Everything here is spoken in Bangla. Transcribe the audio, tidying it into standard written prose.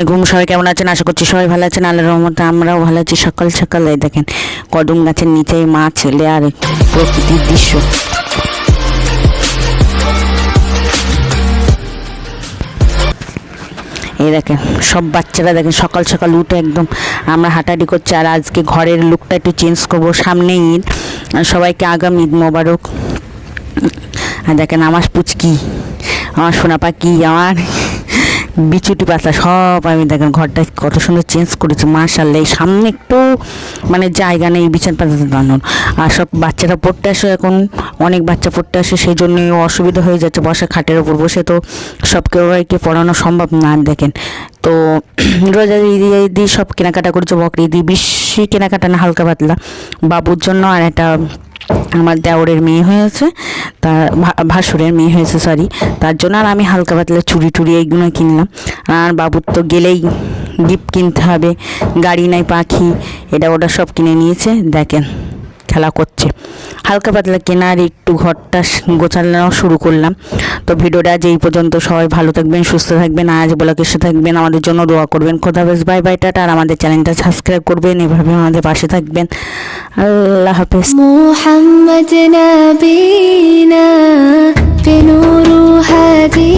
ঘুম সবাই কেমন আছেন? আশা করছি সবাই ভালো আছেন। আল্লাহর রহমতে আমরাও ভালো আছি। সকাল সকাল এই দেখেন কদম গাছের নিচে মা ছেলে আর প্রকৃতির দৃশ্য। এই দেখেন সব বাচ্চারা দেখেন সকাল সকাল উঠে একদম আমরা হাঁটাহাঁটি করছি। আর আজকে ঘরের লুকটা একটু চেঞ্জ করবো, সামনে ঈদ, সবাইকে আগাম ঈদ মোবারক। আর দেখেন আমার পুচকি, আমার সোনা পাখি, আমার বিছুটি পাতা সব আমি দেখেন ঘরটা কত সুন্দর চেঞ্জ করেছি মাশাআল্লাহ। এই সামনে একটু মানে জায়গা নেই বিছানা পাতাতে দাঁড়ানোর। আর সব বাচ্চারা পড়তে আসে, এখন অনেক বাচ্চা পড়তে আসে, সেই জন্য অসুবিধা হয়ে যাচ্ছে বসে খাটের ওপর বসে, তো সবকে পড়ানো সম্ভব না। দেখেন তো রোজার ঈদি সব কেনাকাটা করেছে, বকরি ঈদি বেশি কেনাকাটা না, হালকা পাতলা বাবুর জন্য। আর একটা আমার দেওরের মেয়ে হয়েছে, তার ভাসুরের মেয়ে হয়েছে সরি, তার জন্য। আর আমি হালকা পাতলা চুড়ি টুড়ি এইগুলো কিনলাম। আর বাবুর তো গেলেই গিফট কিনতে হবে, গাড়ি নাই পাখি এটা ওটা সব কিনে নিয়েছে। দেখেন খেলা করছে, হালকা পাতলা কেনার একটু ঘরটা গোছানো শুরু করলাম। তো ভিডিওটা আজ এই পর্যন্ত। সবাই ভালো থাকবেন, সুস্থ থাকবেন, আজ ব্লগের সাথে থাকবেন, আমাদের জন্য দোয়া করবেন। খোদা হাফেজ, বাই বাই, টাটা। আর আমাদের চ্যানেলটা সাবস্ক্রাইব করবেন, এভাবে আমাদের পাশে থাকবেন। আল্লাহ হাফেজ। মুহাম্মদ নবীনা বিনুরু হাদি